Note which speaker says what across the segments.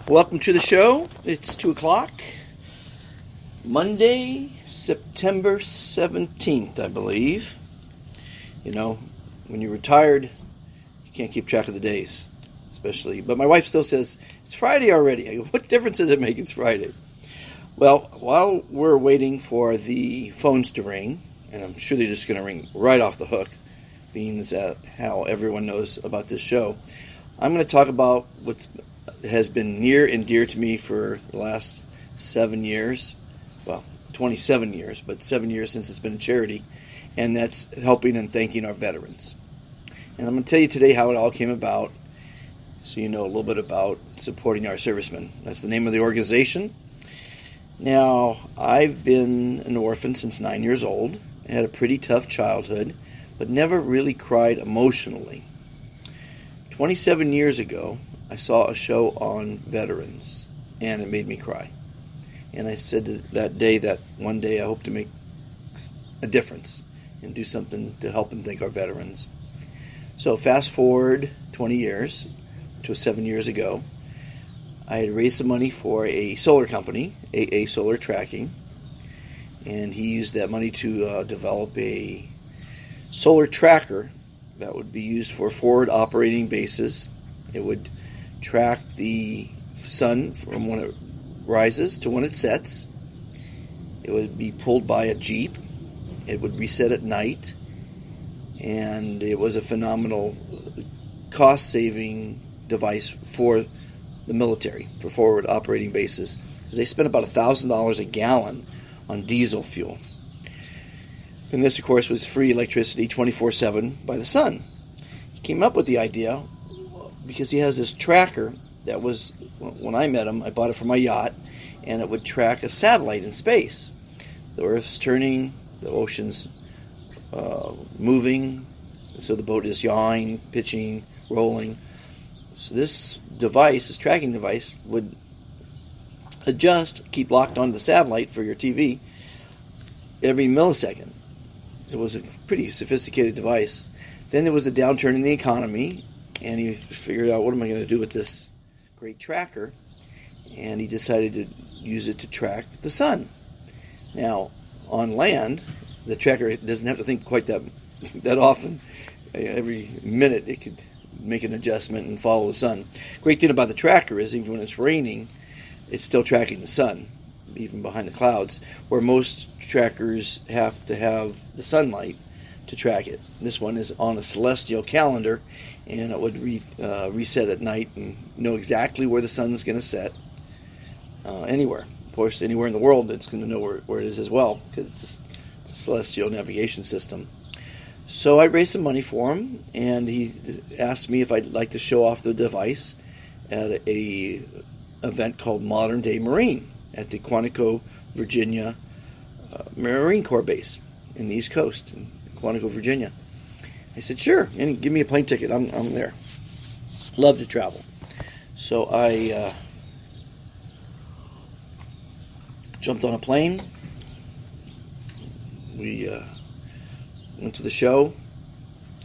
Speaker 1: Welcome to the show. It's 2 o'clock. Monday, September 17th, I believe. You know, when you're retired, you can't keep track of the days, especially. But my wife still says, it's Friday already. I go, what difference does it make it's Friday? Well, while we're waiting for the phones to ring, and I'm sure they're just going to ring right off the hook, being that how everyone knows about this show, I'm going to talk about what has been near and dear to me for the last 7 years. Well, 27 years, but 7 years since it's been a charity, and that's helping and thanking our veterans. And I'm going to tell you today how it all came about, so you know a little bit about supporting our servicemen. That's the name of the organization. Now, I've been an orphan since 9 years old. I had a pretty tough childhood, but never really cried emotionally. 27 years ago, I saw a show on veterans, and it made me cry. And I said that day that one day I hope to make a difference and do something to help and thank our veterans. So fast forward 20 years, which was 7 years ago, I had raised some money for a solar company, AA Solar Tracking, and he used that money to develop a solar tracker that would be used for forward operating bases. It would track the sun from when it rises to when it sets. It would be pulled by a Jeep. It would reset at night. And it was a phenomenal cost-saving device for the military, for forward operating bases, because they spent about $1,000 a gallon on diesel fuel. And this, of course, was free electricity 24/7 by the sun. He came up with the idea because he has this tracker that was, when I met him, I bought it for my yacht, and it would track a satellite in space. The Earth's turning, the ocean's moving, so the boat is yawing, pitching, rolling. So this device, this tracking device, would adjust, keep locked onto the satellite for your TV every millisecond. It was a pretty sophisticated device. Then there was a downturn in the economy, and he figured out, what am I going to do with this great tracker? And he decided to use it to track the sun. Now, on land, the tracker doesn't have to think quite that often. Every minute it could make an adjustment and follow the sun. Great thing about the tracker is even when it's raining, it's still tracking the sun, even behind the clouds, where most trackers have to have the sunlight to track it. This one is on a celestial calendar, and it would reset at night and know exactly where the sun's going to set anywhere. Of course, anywhere in the world, it's going to know where it is as well, because it's a celestial navigation system. So I raised some money for him, and he asked me if I'd like to show off the device at a event called Modern Day Marine at the Quantico, Virginia Marine Corps base in the East Coast, in Quantico, Virginia. I said, sure, and give me a plane ticket. I'm there. Love to travel. So I jumped on a plane. We went to the show,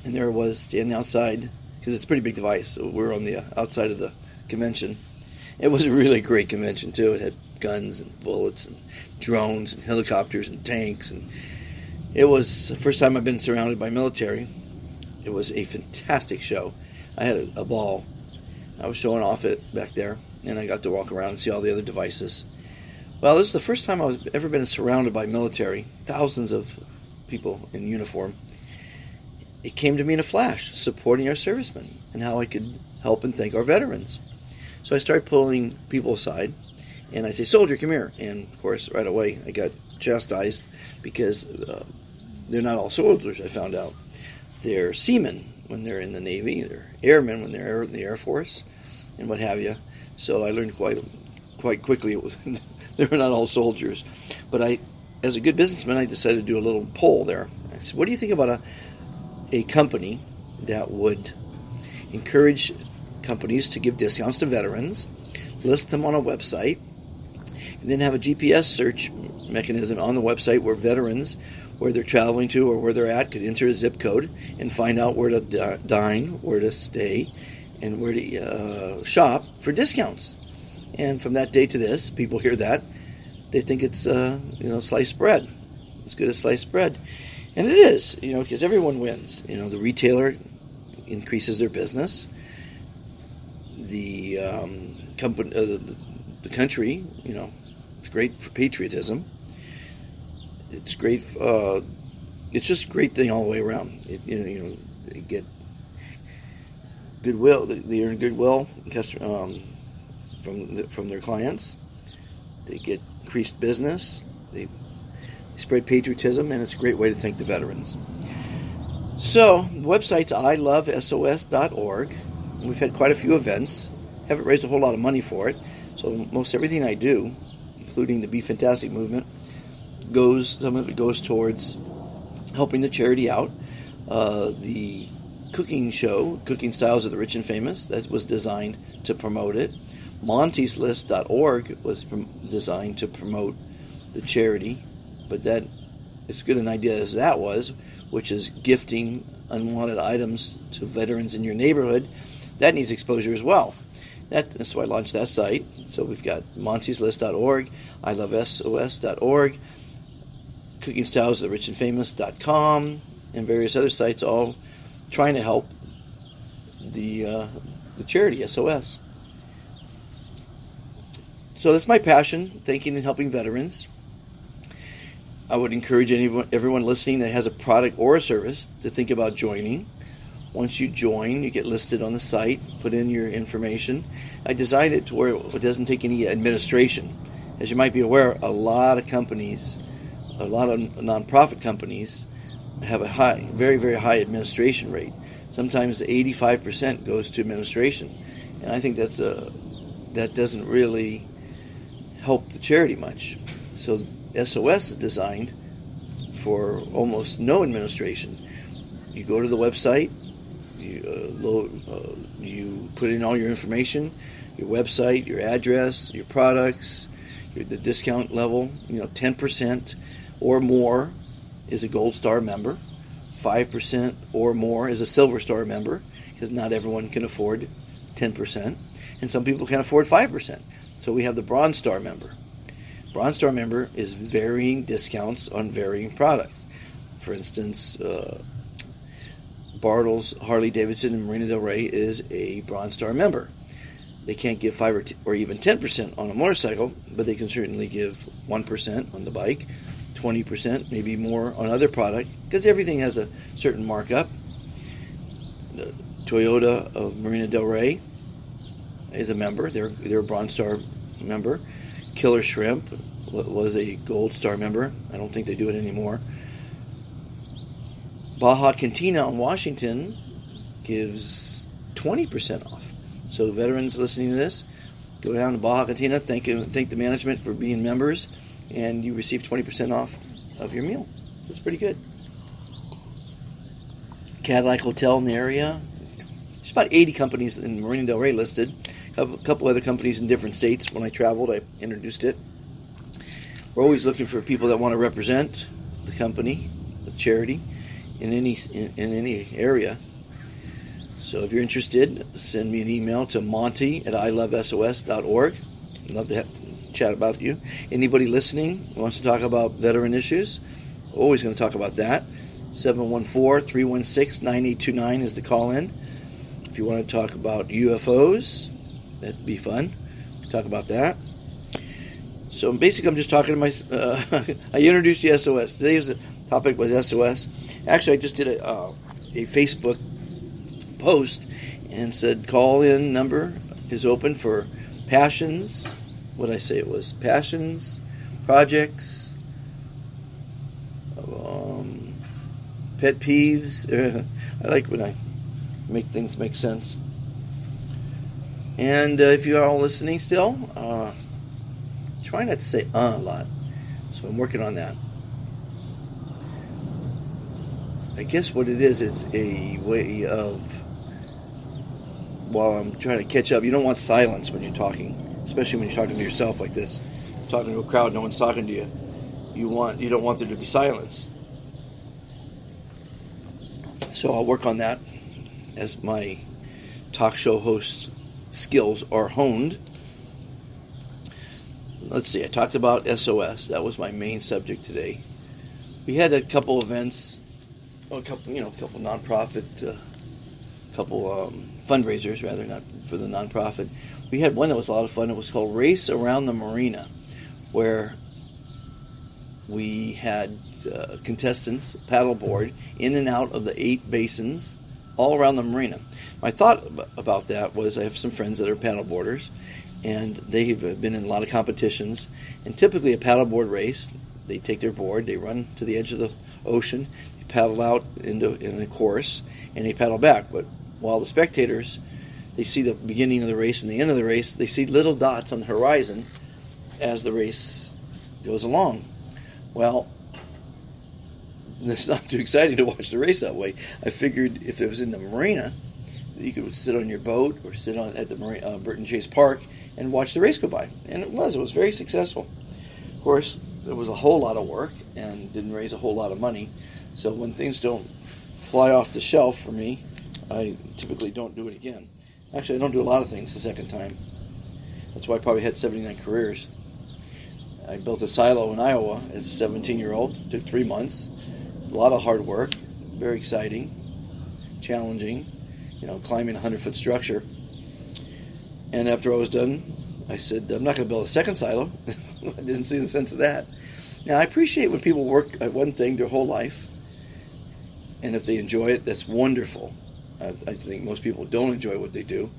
Speaker 1: and there it was standing outside, because it's a pretty big device, so we're on the outside of the convention. It was a really great convention, too. It had guns and bullets and drones and helicopters and tanks, and it was the first time I've been surrounded by military. It was a fantastic show. I had a ball. I was showing off it back there, and I got to walk around and see all the other devices. Well, this is the first time I've ever been surrounded by military, thousands of people in uniform. It came to me in a flash, supporting our servicemen and how I could help and thank our veterans. So I started pulling people aside, and I say, soldier, come here. And, of course, right away I got chastised because they're not all soldiers, I found out. They're seamen when they're in the Navy, they're airmen when they're in the Air Force, and what have you. So I learned quite quickly they were not all soldiers. But as a good businessman, I decided to do a little poll there. I said, what do you think about a company that would encourage companies to give discounts to veterans, list them on a website, and then have a GPS search mechanism on the website where veterans, where they're traveling to or where they're at, could enter a zip code and find out where to dine, where to stay, and where to shop for discounts. And from that day to this, people hear that, they think it's sliced bread. As good as sliced bread. And it is, because everyone wins. The retailer increases their business. The company, the country, it's great for patriotism. It's great. It's just a great thing all the way around. They get goodwill. They earn goodwill from their clients. They get increased business. They spread patriotism, and it's a great way to thank the veterans. So, the website's ilovesos.org. We've had quite a few events. Haven't raised a whole lot of money for it. So, most everything I do, including the Be Fantastic movement, some of it goes towards helping the charity out. The cooking show, Cooking Styles of the Rich and Famous, that was designed to promote it. Monty'sList.org was designed to promote the charity. But that, as good an idea as that was, which is gifting unwanted items to veterans in your neighborhood, that needs exposure as well. That's why I launched that site. So we've got Monty'sList.org, ilovesos.org, CookingStylesOfTheRichAndFamous.com, and various other sites, all trying to help the charity, SOS. So that's my passion, thanking and helping veterans. I would encourage everyone listening that has a product or a service to think about joining. Once you join, you get listed on the site, put in your information. I designed it to where it doesn't take any administration. As you might be aware, a lot of nonprofit companies have a very, very high administration rate. Sometimes 85% goes to administration. And I think that doesn't really help the charity much. So SOS is designed for almost no administration. You go to the website, you put in all your information, your website, your address, your products, the discount level. 10% or more is a Gold Star member, 5% or more is a Silver Star member, because not everyone can afford 10%, and some people can't afford 5%. So we have the Bronze Star member. Bronze Star member is varying discounts on varying products. For instance, Bartles, Harley-Davidson, and Marina Del Rey is a Bronze Star member. They can't give 5 or even 10% on a motorcycle, but they can certainly give 1% on the bike, 20%, maybe more on other product, because everything has a certain markup. The Toyota of Marina Del Rey is a member. They're a Bronze Star member. Killer Shrimp was a Gold Star member. I don't think they do it anymore. Baja Cantina in Washington gives 20% off. So veterans listening to this, go down to Baja Cantina, thank the management for being members, and you receive 20% off of your meal. That's pretty good. Cadillac Hotel in the area. There's about 80 companies in Marina Del Rey listed. A couple other companies in different states. When I traveled, I introduced it. We're always looking for people that want to represent the company, the charity, in any area. So if you're interested, send me an email to monty@ilovesos.org. I'd love to chat about you. Anybody listening who wants to talk about veteran issues, always going to talk about that. 714-316-9829 is the call-in. If you want to talk about UFOs, that'd be fun. Talk about that. So basically, I'm just talking to my. I introduced you to SOS. Today's topic was SOS. Actually, I just did a Facebook post and said call-in number is open for passions. What did I say it was? Passions, projects, pet peeves. I like when I make things make sense. And if you're all listening still, try not to say a lot. So I'm working on that. I guess what it is, it's a way of, while I'm trying to catch up, you don't want silence when you're talking, especially when you're talking to yourself like this. Talking to a crowd, no one's talking to you. You don't want there to be silence. So I'll work on that as my talk show host skills are honed. let's see. I talked about SOS. That was my main subject today. We had a couple events, a couple nonprofit, couple fundraisers rather, not for the nonprofit. We had one that was a lot of fun. It was called Race Around the Marina, where we had contestants paddleboard in and out of the 8 basins all around the marina. My thought about that was I have some friends that are paddleboarders, and they've been in a lot of competitions. And typically a paddleboard race, they take their board, they run to the edge of the ocean, they paddle out in a course, and they paddle back. But while the spectators, they see the beginning of the race and the end of the race, they see little dots on the horizon as the race goes along. Well, it's not too exciting to watch the race that way. I figured if it was in the marina, you could sit on your boat or sit at the Burton Chase Park and watch the race go by. And it was very successful. Of course, it was a whole lot of work and didn't raise a whole lot of money. So when things don't fly off the shelf for me, I typically don't do it again. Actually, I don't do a lot of things the second time. That's why I probably had 79 careers. I built a silo in Iowa as a 17-year-old. It took 3 months. A lot of hard work. Very exciting. Challenging. Climbing a 100-foot structure. And after I was done, I said, I'm not going to build a second silo. I didn't see the sense of that. Now, I appreciate when people work at one thing their whole life. And if they enjoy it, that's wonderful. I think most people don't enjoy what they do.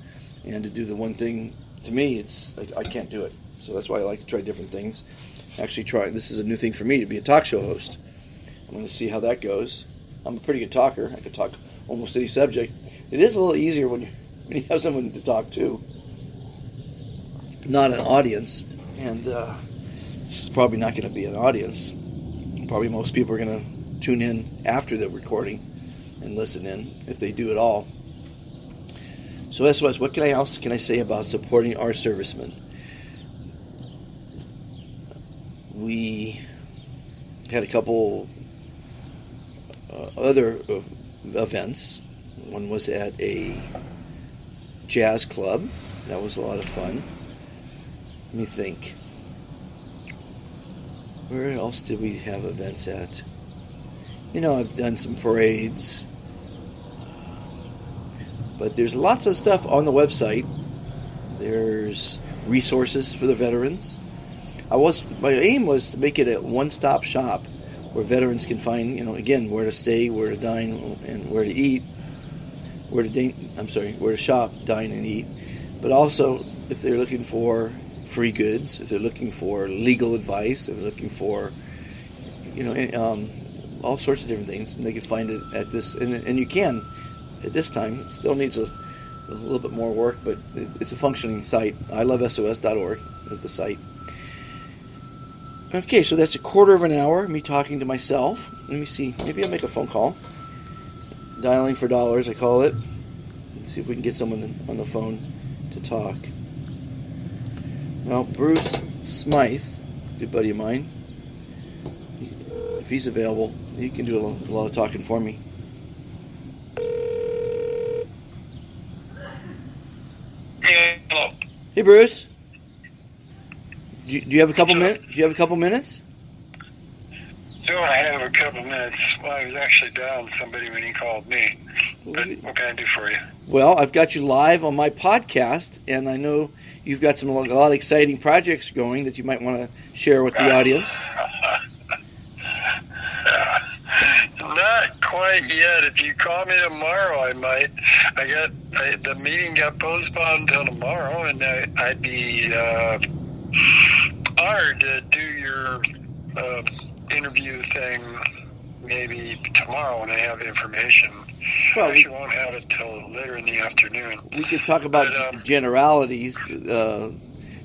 Speaker 1: And to do the one thing, to me, it's I can't do it. So that's why I like to try different things. Actually, this is a new thing for me, to be a talk show host. I'm going to see how that goes. I'm a pretty good talker. I can talk almost any subject. It is a little easier when you have someone to talk to, not an audience. And this is probably not going to be an audience. Probably most people are going to tune in after the recording and listen in, if they do at all. So SOS, what else can I say about supporting our servicemen? We had a couple other events. One was at a jazz club. That was a lot of fun. Let me think. Where else did we have events at? I've done some parades. But there's lots of stuff on the website. There's resources for the veterans. My aim was to make it a one-stop shop where veterans can find, again, where to stay, where to dine, and where to eat, where to shop, dine, and eat. But also, if they're looking for free goods, if they're looking for legal advice, if they're looking for, all sorts of different things, and they can find it at this, and you can. At this time, it still needs a little bit more work, but it's a functioning site. ilovesos.org is the site. Okay, so that's a quarter of an hour, me talking to myself. Let me see. Maybe I'll make a phone call. Dialing for dollars, I call it. Let's see if we can get someone on the phone to talk. Well, Bruce Smythe, good buddy of mine, if he's available, he can do a lot of talking for me.
Speaker 2: Hello.
Speaker 1: Hey, Bruce. Do you have a couple minutes? Do you have a couple minutes?
Speaker 2: Do I have a couple minutes? Well, I was actually down somebody when he called me. But what can I do for you?
Speaker 1: Well, I've got you live on my podcast, and I know you've got a lot of exciting projects going that you might want to share with the audience.
Speaker 2: Not quite yet. If you call me tomorrow, I might. The meeting got postponed until tomorrow, and I'd be honored to do your interview thing maybe tomorrow when I have information. Well, I actually won't have it till later in the afternoon.
Speaker 1: We could talk about generalities,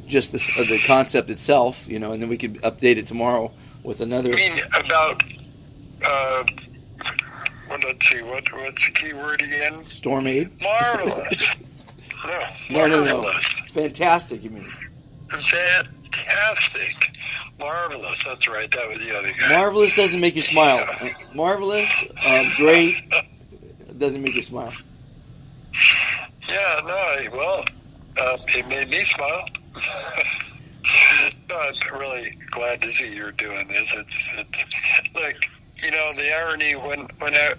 Speaker 1: just the concept itself, and then we could update it tomorrow with another.
Speaker 2: I mean, about let's see, what's the key word again?
Speaker 1: Storm aid.
Speaker 2: Marvelous. Marvelous.
Speaker 1: Fantastic, you mean?
Speaker 2: Fantastic. Marvelous. That's right. That was the other guy.
Speaker 1: Marvelous doesn't make you smile. Marvelous, great, doesn't make you smile.
Speaker 2: Yeah, no, well, it made me smile. I'm really glad to see you're doing this. It's like, the irony when I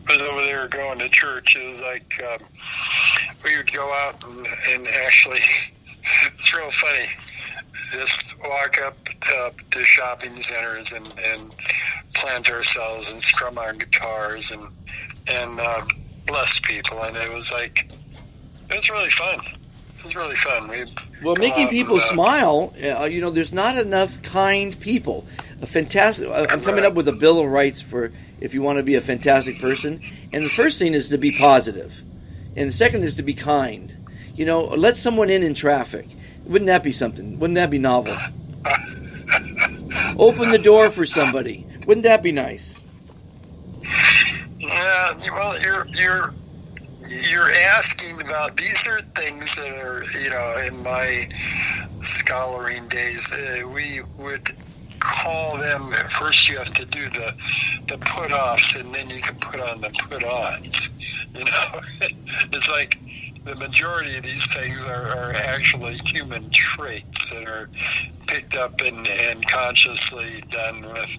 Speaker 2: was over there going to church, it was like we would go out and actually, it's real funny, just walk up to shopping centers and plant ourselves and strum our guitars and bless people. And it was really fun. It was really fun.
Speaker 1: Making people smile, there's not enough kind people. I'm coming up with a Bill of Rights for if you want to be a fantastic person. And the first thing is to be positive. And the second is to be kind. Let someone in traffic. Wouldn't that be something? Wouldn't that be novel? Open the door for somebody. Wouldn't that be nice?
Speaker 2: Yeah, well, you're asking about, these are things that are, in my scholaring days, we would call them, first you have to do the put-offs, and then you can put on the put-ons. It's like the majority of these things are actually human traits that are picked up and consciously done with,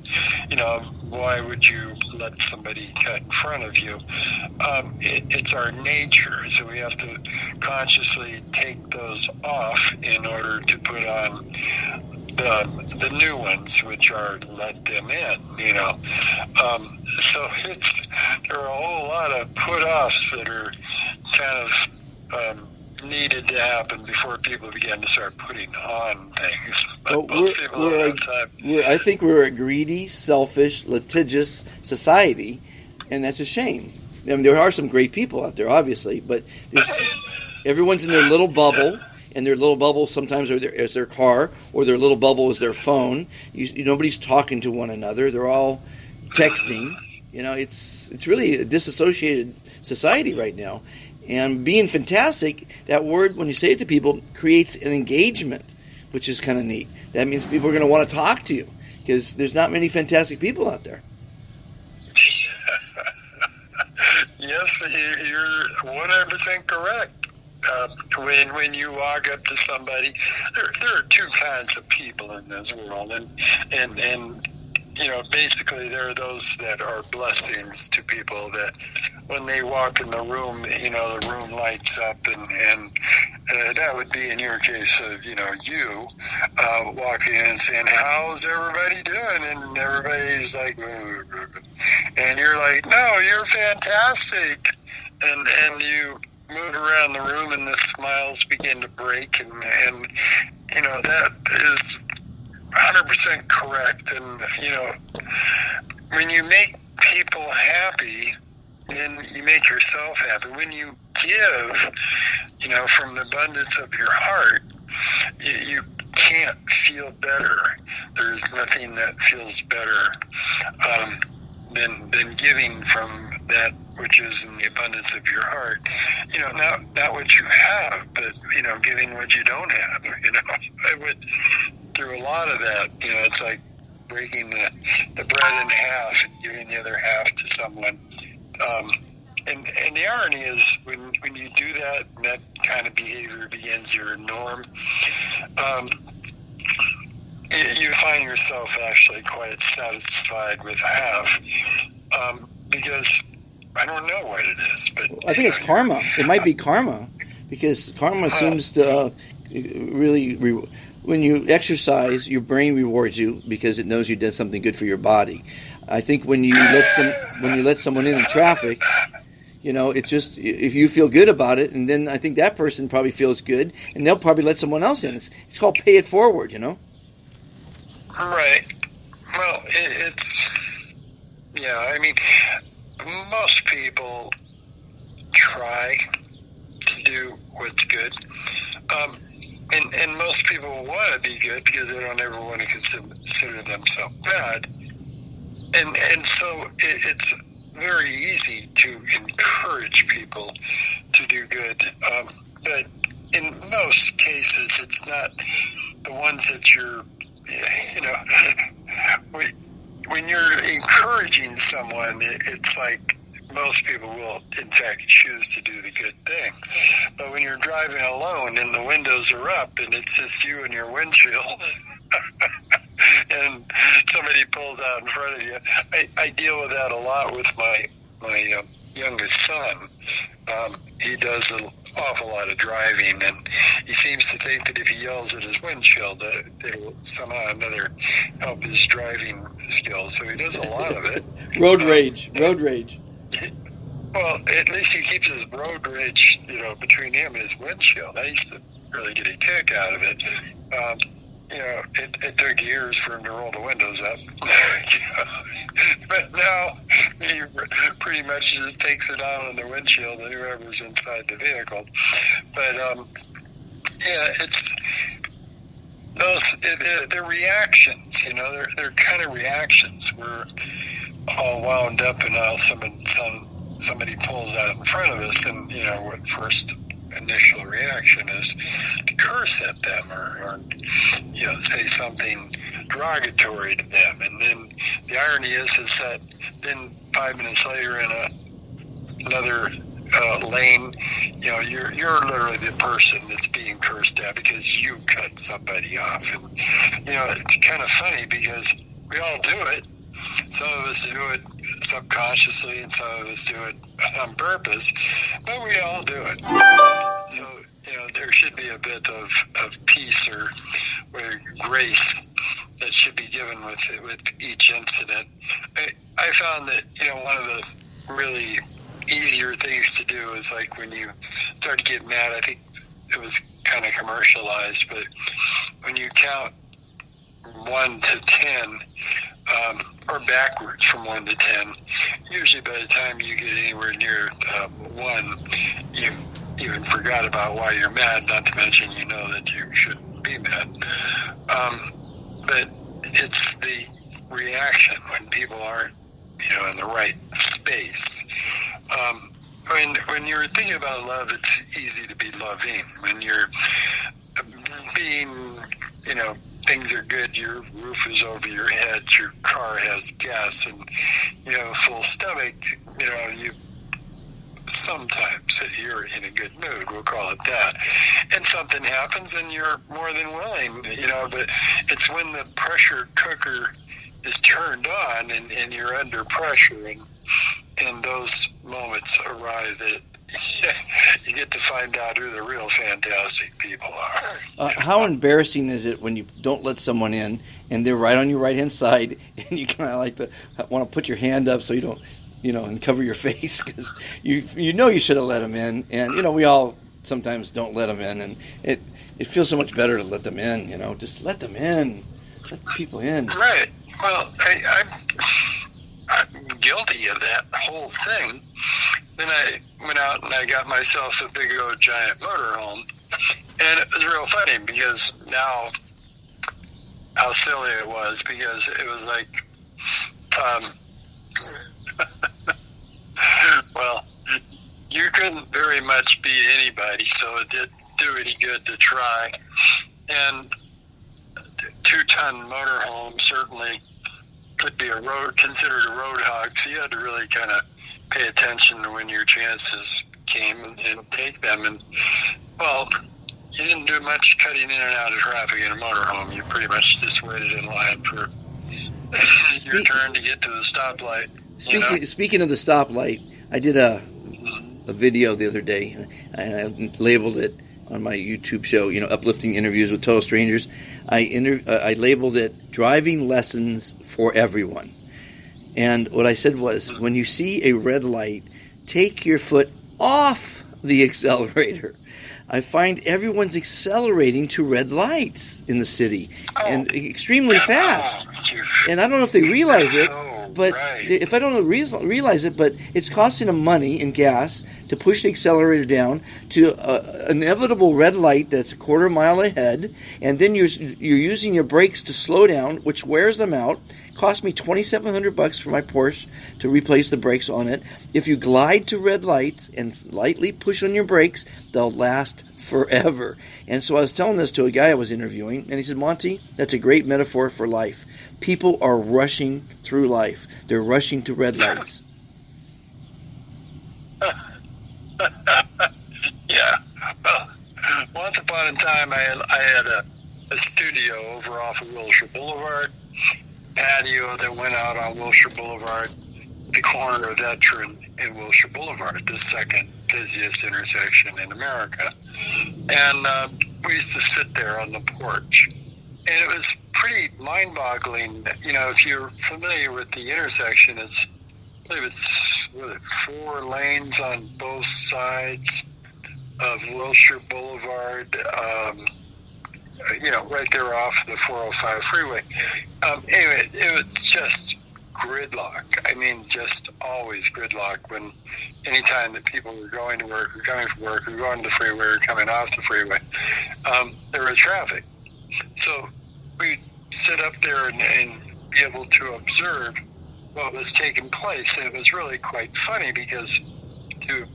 Speaker 2: why would you let somebody cut in front of you? It's our nature, so we have to consciously take those off in order to put on the new ones, which are let them in, so there are a whole lot of put-offs that are kind of needed to happen before people begin to start putting on things. But most people don't have time.
Speaker 1: I think we're a greedy, selfish, litigious society, and that's a shame. I mean, there are some great people out there, obviously, but everyone's in their little bubble, and their little bubble sometimes is their car, or their little bubble is their phone. Nobody's talking to one another. They're all texting. It's really a disassociated society right now. And being fantastic, that word, when you say it to people, creates an engagement, which is kind of neat. That means people are going to want to talk to you because there's not many fantastic people out there.
Speaker 2: Yes, you're 100% correct. When you walk up to somebody, there are two kinds of people in this world, and basically there are those that are blessings to people that when they walk in the room, the room lights up, and that would be in your case of, you walking in and saying, how's everybody doing? And everybody's like, and you're like, no, you're fantastic. And you move around the room and the smiles begin to break, and that is 100% correct. And when you make people happy, then you make yourself happy. When you give, from the abundance of your heart, you can't feel better. There's nothing that feels better than giving from that which is in the abundance of your heart. Not what you have, but giving what you don't have. I went through a lot of that. It's like breaking the bread in half and giving the other half to someone. And the irony is when you do that, and that kind of behavior begins your norm, you find yourself actually quite satisfied with half, because I don't know what it is, but
Speaker 1: I think it's karma. It might be karma, because karma seems to really when you exercise, your brain rewards you because it knows you did something good for your body. I think when you let someone in traffic, it's just, if you feel good about it, and then I think that person probably feels good, and they'll probably let someone else in. It's called pay it forward,
Speaker 2: Right. Well, it's most people try to do what's good. And most people want to be good because they don't ever want to consider themselves bad. And so it's very easy to encourage people to do good. But in most cases, it's not the ones that you're, when you're encouraging someone, it's like most people will, in fact, choose to do the good thing. But when you're driving alone and the windows are up and it's just you and your windshield, and somebody pulls out in front of you, I deal with that a lot with my youngest son. He does an awful lot of driving, and he seems to think that if he yells at his windshield, that it'll somehow or another help his driving skills. So he does a lot of it.
Speaker 1: Road rage.
Speaker 2: Well, at least he keeps his road rage, between him and his windshield. I used to really get a kick out of it. It took years for him to roll the windows up. But now he pretty much just takes it out on the windshield of whoever's inside the vehicle. But, it's those, they're reactions, they're kind of reactions. We're all wound up and now somebody pulls out in front of us, and, what first initial reaction is to curse at them or say something derogatory to them. And then the irony is that then 5 minutes later in another lane, you're literally the person that's being cursed at because you cut somebody off. And, it's kind of funny because we all do it. Some of us do it subconsciously and some of us do it on purpose, but we all do it. So, there should be a bit of peace or grace that should be given with each incident. I found that, one of the really easier things to do is like when you start to get mad, I think it was kind of commercialized, but when you count 1 to 10, or backwards from 1 to 10, usually by the time you get anywhere near 1, you've even forgot about why you're mad, not to mention that you shouldn't be mad. But it's the reaction when people aren't, in the right space. When you're thinking about love, it's easy to be loving. When you're being, things are good, your roof is over your head, your car has gas, and you have a full stomach, you sometimes you're in a good mood, we'll call it that. And something happens and you're more than willing, but it's when the pressure cooker is turned on and you're under pressure and those moments arrive that you get to find out who the real fantastic people are.
Speaker 1: How embarrassing is it when you don't let someone in and they're right on your right-hand side and you kind of want to put your hand up so you don't, and cover your face because you should have let them in. And, we all sometimes don't let them in. And it feels so much better to let them in, just let them in. Let the people in.
Speaker 2: Right. Well, I'm guilty of that whole thing. Then I went out and I got myself a big old giant motorhome. And it was real funny because now how silly it was because it was like, well, you couldn't very much beat anybody, so it didn't do any good to try. And 2-ton motorhome certainly could be considered a road hog, so you had to really kind of pay attention to when your chances came and take them. And, well, you didn't do much cutting in and out of traffic in a motorhome. You pretty much just waited in line for your turn to get to the stoplight.
Speaker 1: Speaking of the stoplight, I did a video the other day, and I labeled it on my YouTube show, uplifting interviews with total strangers. I labeled it Driving Lessons for Everyone. And what I said was, when you see a red light, take your foot off the accelerator. I find everyone's accelerating to red lights in the city, and extremely fast. And I don't know if they realize it, but if I don't realize it, but it's costing them money and gas to push the accelerator down to an inevitable red light that's a quarter mile ahead, and then you're using your brakes to slow down, which wears them out. Cost me $2,700 for my Porsche to replace the brakes on it. If you glide to red lights and lightly push on your brakes, they'll last forever. And so I was telling this to a guy I was interviewing, and he said, Monty, that's a great metaphor for life. People are rushing through life. They're rushing to red lights.
Speaker 2: Yeah. Well, once upon a time, I had a studio over off of Wilshire Boulevard, patio that went out on Wilshire Boulevard, the corner of Veteran and Wilshire Boulevard, the second busiest intersection in America. And we used to sit there on the porch. And it was pretty mind-boggling. You know, if you're familiar with the intersection, I believe it's 4 lanes on both sides of Wilshire Boulevard, you know, right there off the 405 freeway. Anyway, it was just gridlock. I mean, just always gridlock when anytime that people were going to work or coming from work or going to the freeway or coming off the freeway, there was traffic. So we'd sit up there and be able to observe what was taking place. And it was really quite funny because, to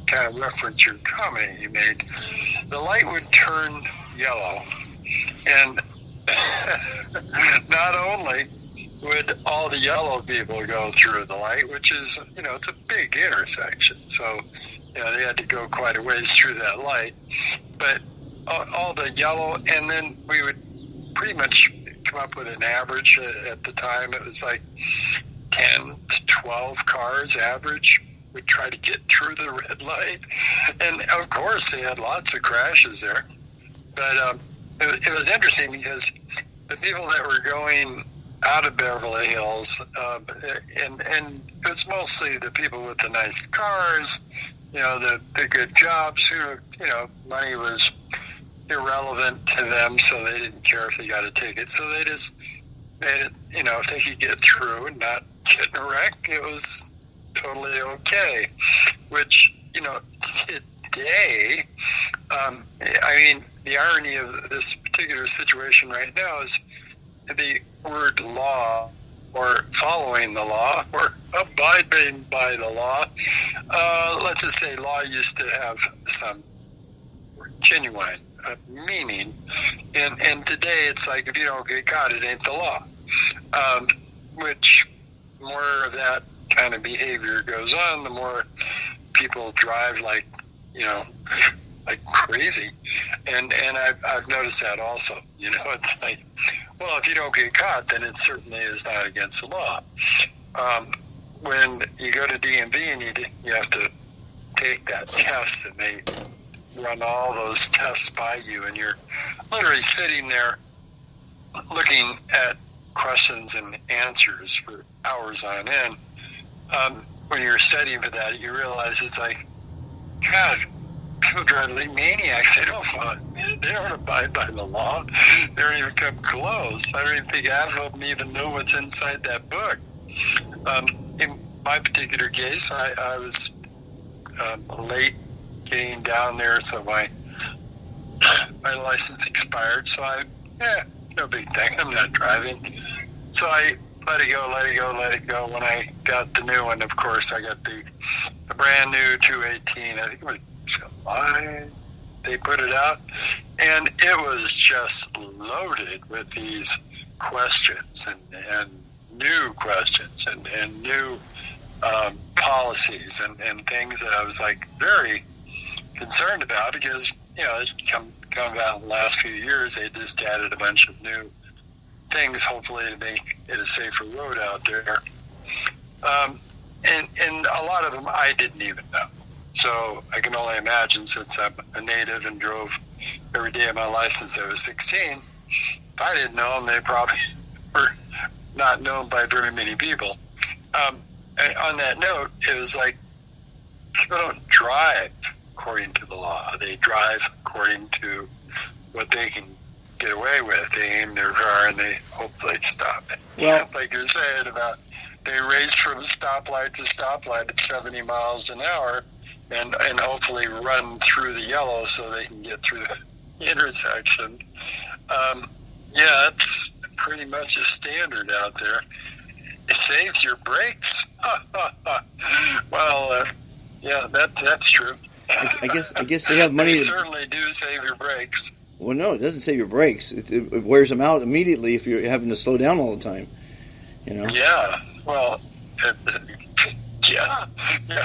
Speaker 2: kind of reference your comment you made, the light would turn yellow. And not only would all the yellow people go through the light, which is, you know, it's a big intersection. So, you know, they had to go quite a ways through that light. But all the yellow, and then we would pretty much come up with an average at the time. It was like 10 to 12 cars average would try to get through the red light. And, of course, they had lots of crashes there. But it was interesting because the people that were going out of Beverly Hills, and it was mostly the people with the nice cars, you know, the good jobs who, you know, money was irrelevant to them, so they didn't care if they got a ticket. So they just made it, you know, if they could get through and not get in a wreck, it was totally okay. Which, you know, today, I mean, the irony of this particular situation right now is the word law, or following the law, or abiding by the law. Let's just say law used to have some genuine meaning, and today it's like, if you don't get caught, it ain't the law. Which, more of that kind of behavior goes on, the more people drive like, you know, like crazy. And I've noticed that also. You know, it's like, well, if you don't get caught, then it certainly is not against the law. When you go to DMV and you have to take that test, and they run all those tests by you, and you're literally sitting there looking at questions and answers for hours on end. When you're studying for that, you realize it's like, God, people drive like maniacs. They don't abide by the law. They don't even come close. I don't even think half of them even know what's inside that book. In my particular case, I was late getting down there, so my license expired. So no big thing. I'm not driving. So I let it go. When I got the new one, of course, I got the brand new 218. I think it was July they put it out, and it was just loaded with these questions and new questions and new policies and things that I was like very concerned about, because, you know, it come about in the last few years, they just added a bunch of new things, hopefully, to make it a safer road out there. And a lot of them I didn't even know. So I can only imagine, since I'm a native and drove every day of my license I was 16, if I didn't know them, they probably were not known by very many people. And on that note, it was like, people don't drive according to the law. They drive according to what they can get away with. They aim their car and they hopefully stop it.
Speaker 1: Well,
Speaker 2: like you're saying about, they race from stoplight to stoplight at 70 miles an hour and hopefully run through the yellow so they can get through the intersection. Yeah, that's pretty much a standard out there. It saves your brakes. Well, yeah, that's true.
Speaker 1: I guess they have money.
Speaker 2: They certainly do save your brakes.
Speaker 1: Well, no, it doesn't save your brakes. It wears them out immediately if you're having to slow down all the time. You know.
Speaker 2: Yeah. Well, Yeah,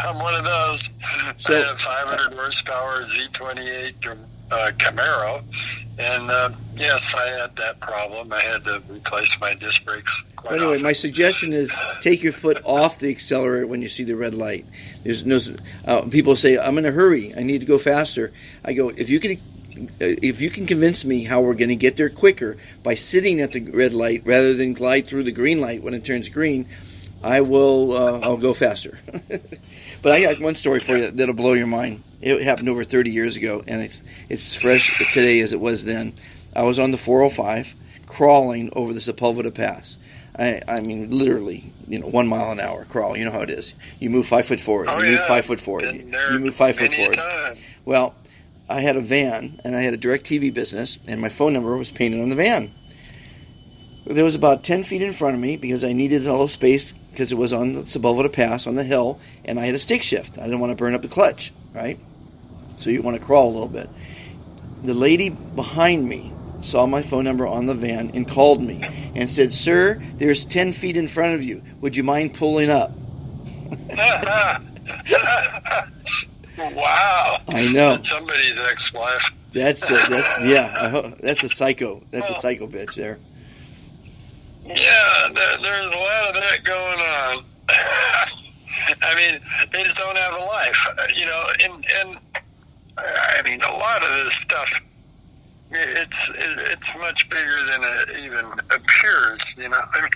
Speaker 2: I'm one of those.
Speaker 1: So,
Speaker 2: I had a 500 horsepower Z28 Camaro, and yes, I had that problem. I had to replace my disc brakes quite
Speaker 1: anyway,
Speaker 2: often.
Speaker 1: my suggestion is take your foot off the accelerator when you see the red light. There's no people say, I'm in a hurry, I need to go faster. I go, if you can convince me how we're going to get there quicker by sitting at the red light rather than glide through the green light when it turns green, I'll go faster. But I got one story for you that'll blow your mind. It happened over 30 years ago, and it's fresh today as it was then. I was on the 405 crawling over the Sepulveda Pass. I mean, literally, 1 mile an hour crawl. You know how it is. You move 5 foot forward.
Speaker 2: Oh,
Speaker 1: you
Speaker 2: yeah.
Speaker 1: move 5 foot forward. You move 5 foot forward. Well, I had a van, and I had a direct TV business, and my phone number was painted on the van. There was about 10 feet in front of me because I needed a little space because it was on the Sepulveda Pass on the hill, and I had a stick shift. I didn't want to burn up the clutch, right? So you want to crawl a little bit. The lady behind me saw my phone number on the van and called me and said, "Sir, there's 10 feet in front of you. Would you mind pulling up?"
Speaker 2: Wow.
Speaker 1: I know.
Speaker 2: That's somebody's ex-wife.
Speaker 1: That's a psycho. That's a psycho bitch there.
Speaker 2: Yeah, there's a lot of that going on. I mean, they just don't have a life, and I mean, a lot of this stuff, it's much bigger than it even appears, I mean,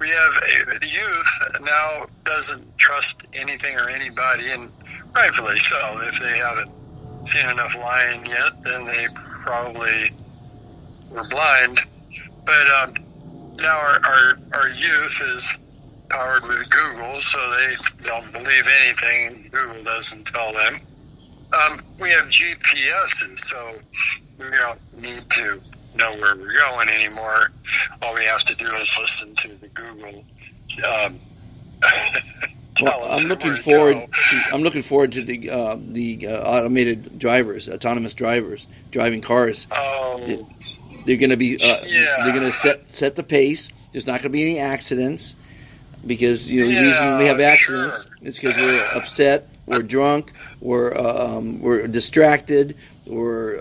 Speaker 2: we have the youth now doesn't trust anything or anybody, and rightfully so. If they haven't seen enough lying yet, then they probably were blind. But now our youth is powered with Google, so they don't believe anything Google doesn't tell them. We have GPSs, so we don't need to know where we're going anymore. All we have to do is listen to the Google.
Speaker 1: I'm looking forward to the automated drivers, autonomous drivers driving cars.
Speaker 2: Oh.
Speaker 1: They're going to be they're going to set the pace. There's not going to be any accidents because the reason we have accidents is because we're upset, we're drunk, we're distracted, we're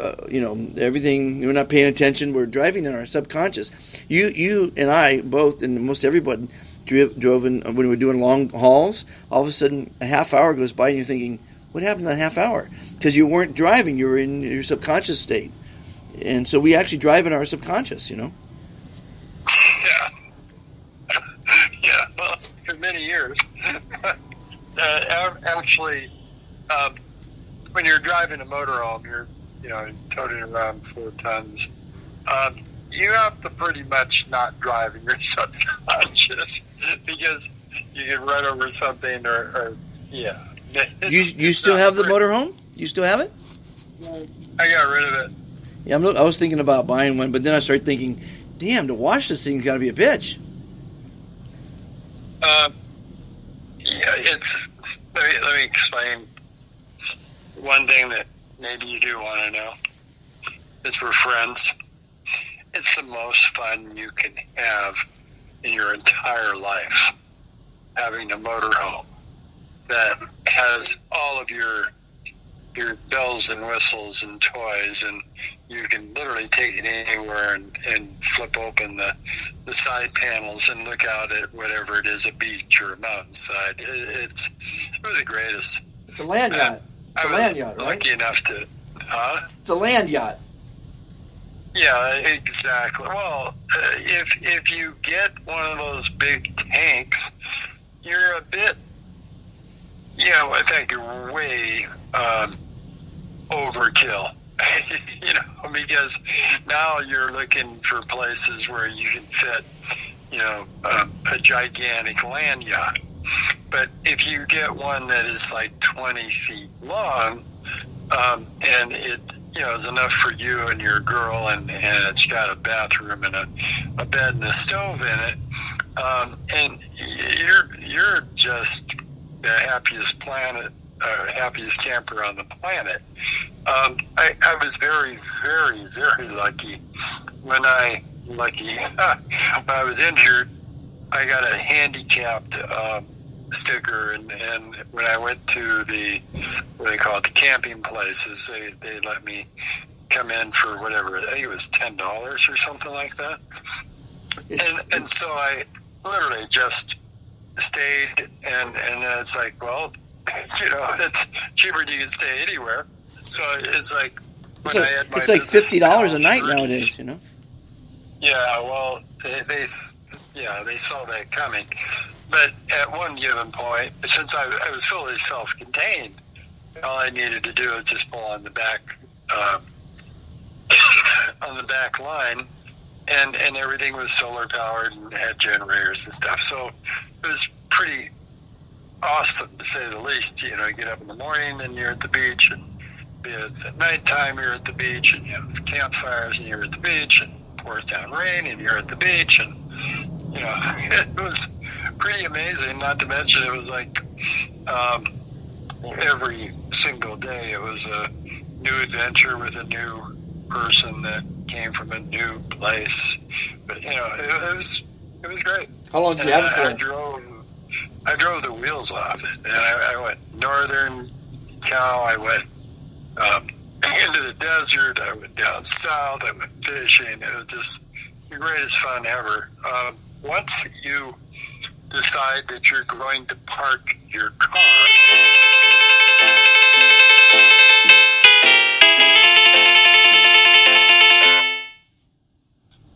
Speaker 1: everything. We're not paying attention. We're driving in our subconscious. You and I both, and most everybody drove in when we were doing long hauls. All of a sudden, a half hour goes by, and you're thinking, "What happened in that half hour?" Because you weren't driving; you were in your subconscious state. And so we actually drive in our subconscious,
Speaker 2: Yeah. Yeah, well, for many years. Actually, when you're driving a motorhome, you're toting around 4 tons, you have to pretty much not drive in your subconscious because you get run over something or yeah.
Speaker 1: You still have the motorhome? You still have it?
Speaker 2: I got rid of it.
Speaker 1: Yeah, I was thinking about buying one, but then I started thinking, damn, to wash this thing's got to be a bitch.
Speaker 2: Let me explain one thing that maybe you do want to know. Is we're friends. It's the most fun you can have in your entire life, having a motorhome that has all of your bells and whistles and toys, and you can literally take it anywhere and flip open the side panels and look out at whatever it is, a beach or a mountainside. It was the greatest.
Speaker 1: It's a land yacht. It's a land yacht, right?
Speaker 2: Lucky enough to,
Speaker 1: It's a land yacht.
Speaker 2: Yeah, exactly. Well, if you get one of those big tanks, you're a bit, I think you're way overkill, because now you're looking for places where you can fit, a gigantic land yacht. But if you get one that is like 20 feet long, and it, is enough for you and your girl, and it's got a bathroom and a bed and a stove in it, and you're just the happiest camper on the planet. I was very, very, very lucky when I was injured. I got a handicapped sticker, and when I went to the, what they call it, the camping places, they let me come in for whatever, I think it was $10 or something like that. And so I literally just stayed, and then it's like, well, it's cheaper than you can stay anywhere. So it's like when I had my
Speaker 1: it's like $50 a night nowadays,
Speaker 2: Yeah, well, they saw that coming. But at one given point, since I was fully self-contained, all I needed to do was just pull on the back line, and everything was solar powered and had generators and stuff. So it was pretty awesome, to say the least. You get up in the morning and you're at the beach, and at nighttime you're at the beach, and you have campfires and you're at the beach, and it pours down rain and you're at the beach, and it was pretty amazing. Not to mention, it was like every single day it was a new adventure with a new person that came from a new place. But it was great.
Speaker 1: How long did you have it for?
Speaker 2: I drove the wheels off it, and I went northern Cal. I went into the desert. I went down south. I went fishing. It was just the greatest fun ever. Once you decide that you're going to park your car,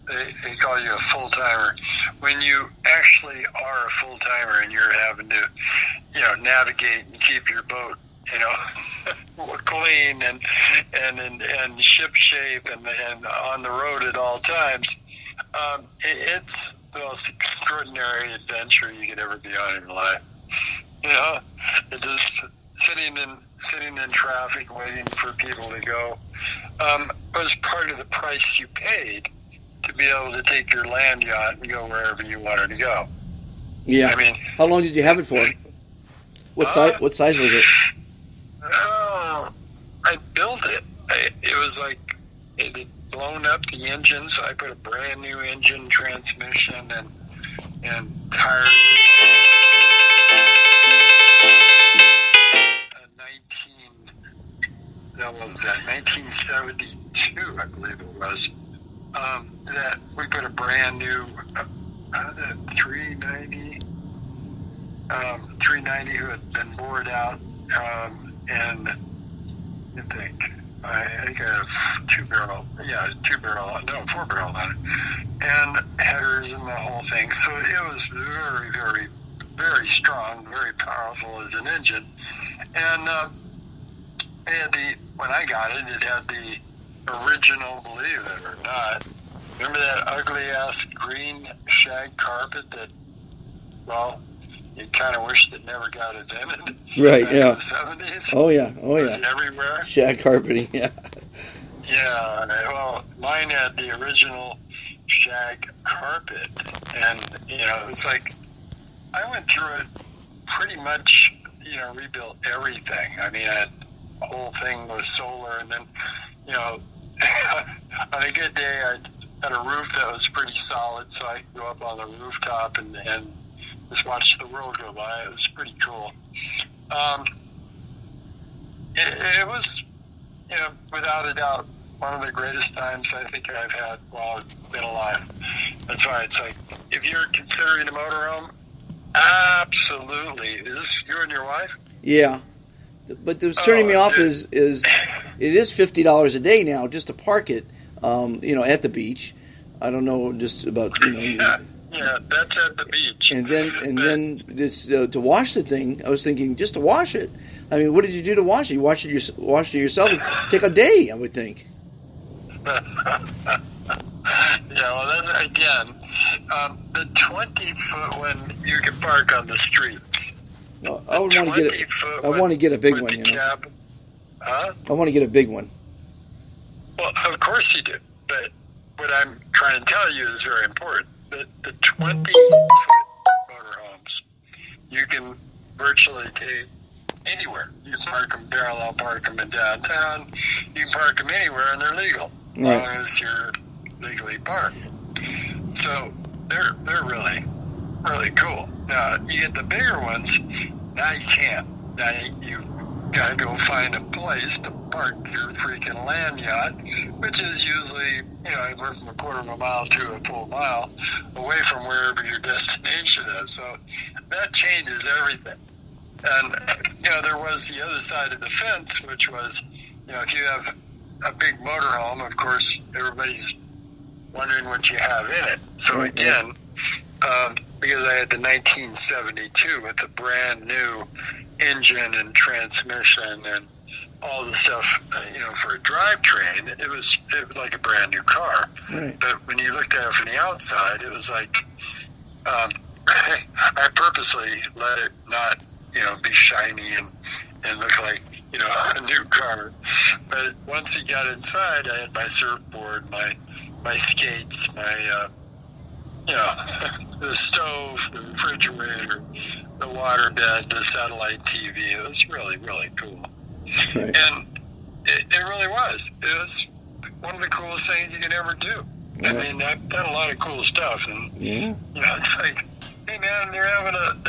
Speaker 2: they call you a full-timer. When you actually are a full-timer and you're having to, navigate and keep your boat, clean and ship shape and on the road at all times, it's the most extraordinary adventure you could ever be on in your life. It just sitting in traffic waiting for people to go was part of the price you paid to be able to take your land yacht and go wherever you wanted to go.
Speaker 1: Yeah. How long did you have it for? What size was it?
Speaker 2: I built it. It was like it had blown up the engine, so I put a brand new engine, transmission, and tires. 1972, I believe it was. That we put a brand new the 390 who had been bored out, and I think I have 4-barrel on it, and headers and the whole thing. So it was very, very, very strong, very powerful as an engine, and when I got it, it had the original, believe it or not. Remember that ugly-ass green shag carpet that, well, you kind of wished it never got invented?
Speaker 1: Right,
Speaker 2: back
Speaker 1: yeah.
Speaker 2: in the 70s?
Speaker 1: Oh, yeah.
Speaker 2: It was everywhere?
Speaker 1: Shag carpeting, yeah.
Speaker 2: Yeah, well, mine had the original shag carpet, and, it's like, I went through it pretty much, rebuilt everything. I had the whole thing was solar, and then, on a good day, I had a roof that was pretty solid, so I could go up on the rooftop and just watch the world go by. It was pretty cool. It was, without a doubt, one of the greatest times I think I've had while I've been alive. That's why it's like, if you're considering a motorhome, absolutely. Is this you and your wife?
Speaker 1: Yeah. But what's turning me off is it is $50 a day now just to park it, at the beach. I don't know just about
Speaker 2: Yeah, that's at the beach.
Speaker 1: And then it's to wash the thing. I was thinking just to wash it. What did you do to wash it? You washed it yourself. It'd take a day, I would think.
Speaker 2: Yeah, well, that's again the 20-foot one you can park on the streets.
Speaker 1: Well, I want to get a big one.
Speaker 2: Cab. Huh?
Speaker 1: I want to get a big one.
Speaker 2: Well, of course you do. But what I'm trying to tell you is very important. The 20-foot motorhomes, you can virtually take anywhere. You can park them, parallel park them in downtown. You can park them anywhere, and they're legal, as long as you're legally parked. So they're really really cool. Now, you get the bigger ones, now you can't. Now you got to go find a place to park your freaking land yacht, which is usually, anywhere from a quarter of a mile to a full mile away from wherever your destination is. So that changes everything. And, there was the other side of the fence, which was, if you have a big motorhome, of course, everybody's wondering what you have in it. So again, because I had the 1972 with the brand new engine and transmission and all the stuff, for a drivetrain, it was like a brand new car.
Speaker 1: Right.
Speaker 2: But when you looked at it from the outside, it was like, I purposely let it not, be shiny and look like, a new car. But once you got inside, I had my surfboard, my skates, my, the stove, the refrigerator, the water bed, the satellite TV. It was really, really cool.
Speaker 1: Right.
Speaker 2: And it really was. It was one of the coolest things you could ever do.
Speaker 1: Yeah.
Speaker 2: I mean, I've done a lot of cool stuff, and it's like, hey man, they're having an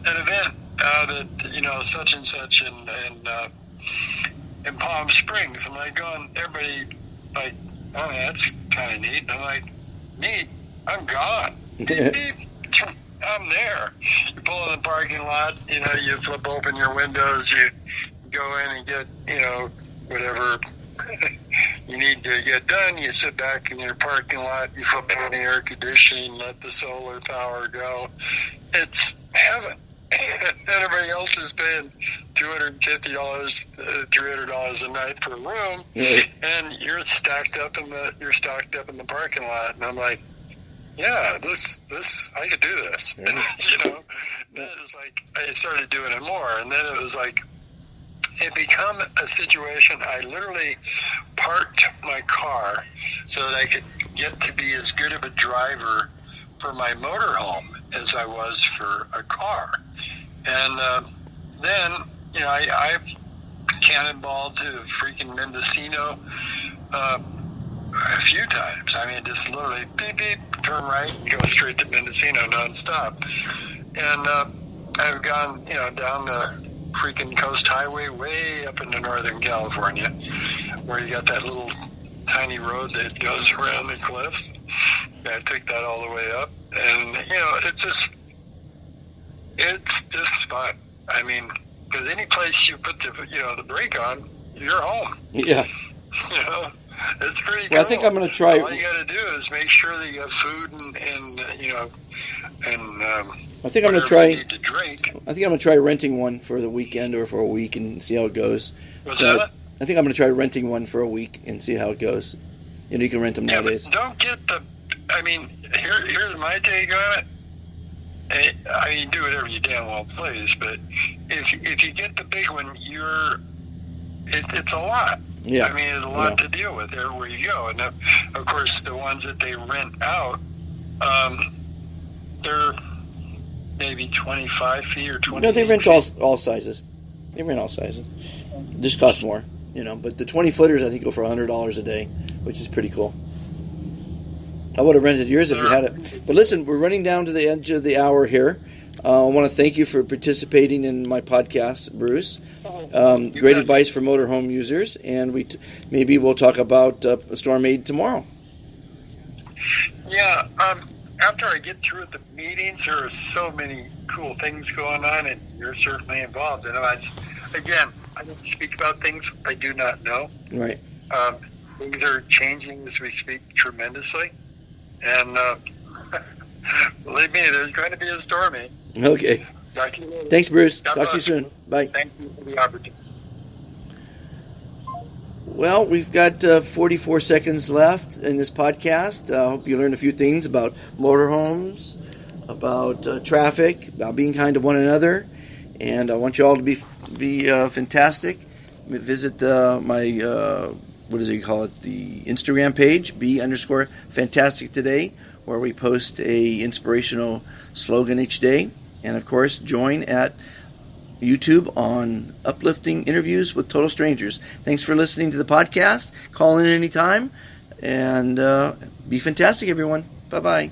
Speaker 2: event out at such and such in Palm Springs. I'm like going, everybody like, oh, that's kind of neat. And I'm like, neat? I'm gone. Beep, beep. I'm there. You pull in the parking lot, you flip open your windows, you go in and get, whatever you need to get done. You sit back in your parking lot, you flip on the air conditioning, let the solar power go. It's heaven. Everybody else is paying $250, $300 a night for a room, and you're stacked up in the parking lot. And I'm like, yeah, this I could do this. Then it was like I started doing it more, and then it was like it became a situation. I literally parked my car so that I could get to be as good of a driver for my motorhome as I was for a car. And then, I cannonballed to freaking Mendocino a few times. I mean, just literally beep, beep, turn right, and go straight to Mendocino nonstop. And I've gone, down the freaking Coast Highway way up into Northern California, where you got that little tiny road that goes around the cliffs. And I took that all the way up. And, it's just fun. I mean, because any place you put the brake on, you're home.
Speaker 1: Yeah.
Speaker 2: It's pretty cool.
Speaker 1: Well, I think I'm going to try.
Speaker 2: All you got to do is make sure that you have food and
Speaker 1: I think I'm going to try.
Speaker 2: You need to drink.
Speaker 1: I think I'm going to try renting one for the weekend or for a week and see how it goes.
Speaker 2: What's that?
Speaker 1: I think I'm going to try renting one for a week and see how it goes. You can rent them nowadays.
Speaker 2: But don't get the. I mean, here's my take on it. I mean, do whatever you damn well please, but if you get the big one, it's a lot.
Speaker 1: Yeah.
Speaker 2: I mean, it's a lot to deal with everywhere you go. And of course, the ones that they rent out, they're maybe 25 feet or 20
Speaker 1: No, they rent
Speaker 2: feet.
Speaker 1: all sizes. They rent all sizes. Just cost more, But the 20-footers, I think, go for $100 a day, which is pretty cool. I would have rented yours if you had it. But listen, we're running down to the edge of the hour here. I want to thank you for participating in my podcast, Bruce. Great advice for motorhome users, and maybe we'll talk about Storm Aid tomorrow.
Speaker 2: Yeah, after I get through the meetings, there are so many cool things going on, and you're certainly involved in them. I don't speak about things I do not know.
Speaker 1: Right.
Speaker 2: Things are changing as we speak tremendously. And believe me, there's going to be a stormy.
Speaker 1: Okay.
Speaker 2: Talk to you later.
Speaker 1: Thanks, Bruce.
Speaker 2: God
Speaker 1: Talk to you soon. Bye.
Speaker 2: Thank you for the opportunity.
Speaker 1: Well, we've got 44 seconds left in this podcast. I hope you learned a few things about motorhomes, about traffic, about being kind to one another. And I want you all to be fantastic. Visit my... what do you call it? The Instagram page, _fantastic today, where we post a inspirational slogan each day. And of course, join at YouTube on Uplifting Interviews with Total Strangers. Thanks for listening to the podcast. Call in anytime and be fantastic, everyone. Bye-bye.